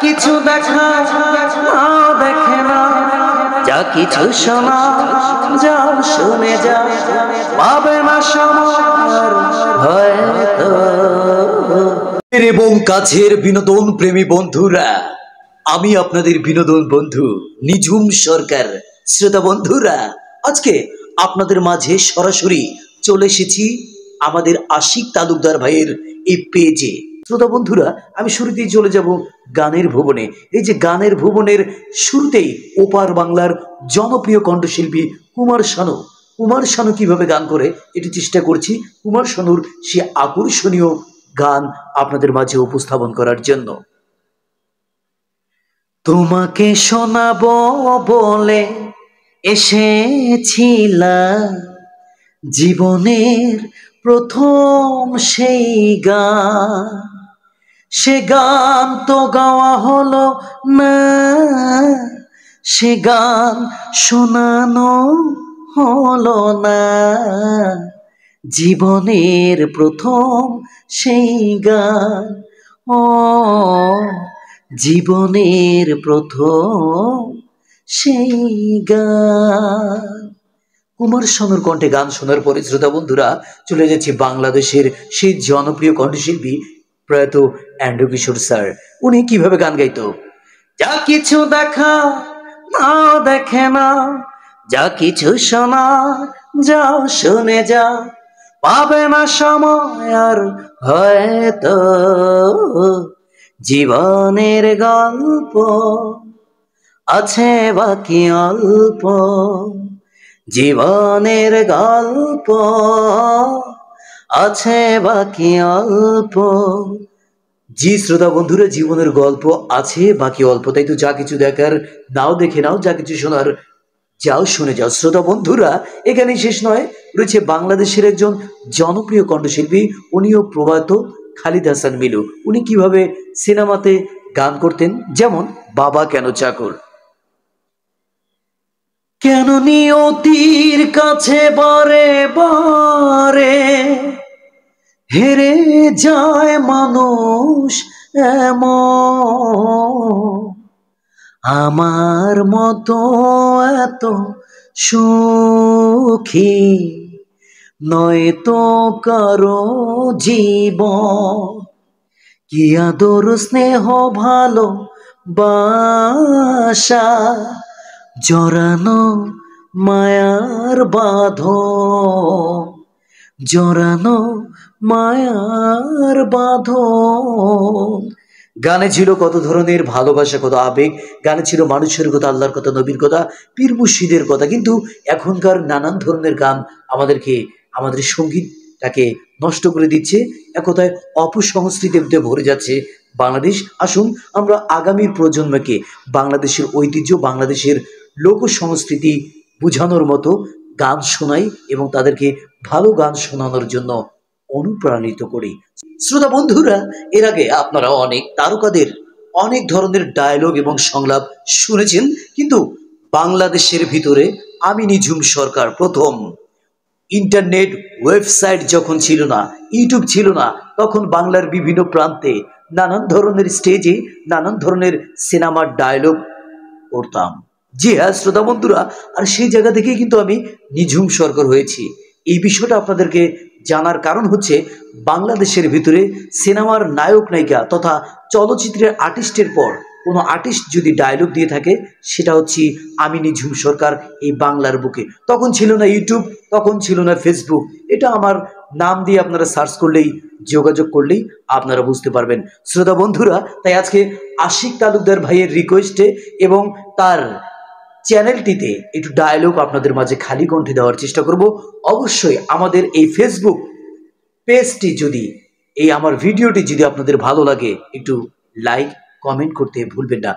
কিছু দেখা নাও দেখে না, যা কিছু শোনা যাও শুনে যাও, পাবে না সময় হয়তো। এবং কাছের বিনোদন প্রেমী বন্ধুরা, আমি আপনাদের বিনোদন বন্ধু নিঝুম সরকার। শ্রোতা বন্ধুরা, আজকে আপনাদের মাঝে সরাসরি চলে এসেছি আমাদের আশিক তালুকদার ভাইয়ের এই পেজে। শ্রোতা বন্ধুরা, আমি শুরুতেই চলে যাব গানের ভুবনে। এই যে গানের ভুবনের শুরুতেই ওপার বাংলার জনপ্রিয় কণ্ঠশিল্পী কুমার শানু কিভাবে গান করে এটি চেষ্টা করছি কুমার শানুর সে আকর্ষণীয় গান আপনাদের মাঝে উপস্থাপন করার জন্য। তোমাকে শোনাবো বলে এসেছিলাম, জীবনের প্রথম সেই গান, সে গান তো গাওয়া হলো না, সে গান শোনানো হলো না, জীবনের প্রথম সেই গান, ও জীবনের প্রথম সেই গান। কুমার শানুর কণ্ঠে গান শোনার পরে শ্রোতা বন্ধুরা চলে যাচ্ছে বাংলাদেশের সেই জনপ্রিয় কণ্ঠশিল্পী প্রয়াত এন্ড্রু কিশোর স্যার। উনি কিভাবে গান গাইতো? যা কিছু দেখা নাও দেখে না, যা কিছু শোনা যাও শুনে যাও, পাবে না সময় আর হয়তো, জীবনের গল্প আছে বাকি অল্প, জীবনের গল্প আছে বাকি অল্প। জি শ্রোতা বন্ধুরা, জীবনের গল্প আছে বাকি অল্প, তাই তো যা কিছু দেখার নাও দেখে নাও, যা কিছু শোনার যাও শুনে যাও। শ্রোতা বন্ধুরা, এখানেই শেষ নয়, রয়েছে বাংলাদেশের একজন জনপ্রিয় কণ্ঠশিল্পী, উনিও প্রয়াত খালিদ হাসান মিলু। উনি কিভাবে সিনেমাতে গান করতেন, যেমন বাবা কেন চাকর। কেন নিয়তির কাছে বারে বারে হেরে যায় মানুষ এমন, আমার মতো এত সুখী নয় তো কারো জীবন, কি আদর স্নেহ ভালো বাসা জড়ানো মায়ার বাঁধন, জড়ানো মায়ার বাঁধন। গানে ছিল কত ধরনের ভালোবাসা, কত আবেগ, গানে ছিল মানুষের কথা, আল্লাহর কথা, নবীর কথা, পীর মুর্শিদের কথা। কিন্তু এখনকার নানান ধরনের গান আমাদের সঙ্গীতটাকে নষ্ট করে দিচ্ছে, একথায় অপসংস্কৃতিতে ভরে যাচ্ছে বাংলাদেশ। আসুন আমরা আগামীর প্রজন্মকে বাংলাদেশের ঐতিহ্য, বাংলাদেশের লোক সংস্কৃতি বোঝানোর মতো গান শোনাই এবং তাদেরকে ভালো গান শোনানোর জন্য অনুপ্রাণিত করি। শ্রোতা বন্ধুরা, এর আগে আপনারা অনেক তারকাদের অনেক ধরনের ডায়লগ এবং সংলাপ শুনেছেন, কিন্তু বাংলাদেশের ভিতরে আমি নিঝুম সরকার প্রথম ইন্টারনেট ওয়েবসাইট যখন ছিল না, ইউটিউব ছিল না, তখন বাংলার বিভিন্ন প্রান্তে নানান ধরনের স্টেজে নানান ধরনের সিনেমার ডায়লগ করতাম। জি হ্যাঁ শ্রোতা বন্ধুরা, আর সেই জায়গা থেকেই কিন্তু আমি নিঝুম সরকার হয়েছি। এই বিষয়টা আপনাদেরকে জানার কারণ হচ্ছে, বাংলাদেশের ভিতরে সিনেমার নায়ক নায়িকা তথা চলচ্চিত্রের আর্টিস্টের পর কোনো আর্টিস্ট যদি ডায়লগ দিয়ে থাকে, সেটা হচ্ছে আমি নিঝুম সরকার এই বাংলার বুকে। তখন ছিল না ইউটিউব, তখন ছিল না ফেসবুক, এটা আমার নাম দিয়ে আপনারা সার্চ করলেই, যোগাযোগ করলেই আপনারা বুঝতে পারবেন শ্রোতা বন্ধুরা। তাই আজকে আশিক তালুকদার ভাইয়ের রিকোয়েস্টে এবং তার চ্যানেলটিতে একটু ডায়লগ আপনাদের মাঝে খালি কণ্ঠে দেওয়ার চেষ্টা করব। অবশ্যই আমাদের এই ফেসবুক পেজটি যদি, এই আমার ভিডিওটি যদি আপনাদের ভালো লাগে, একটু লাইক কমেন্ট করতে ভুলবেন না।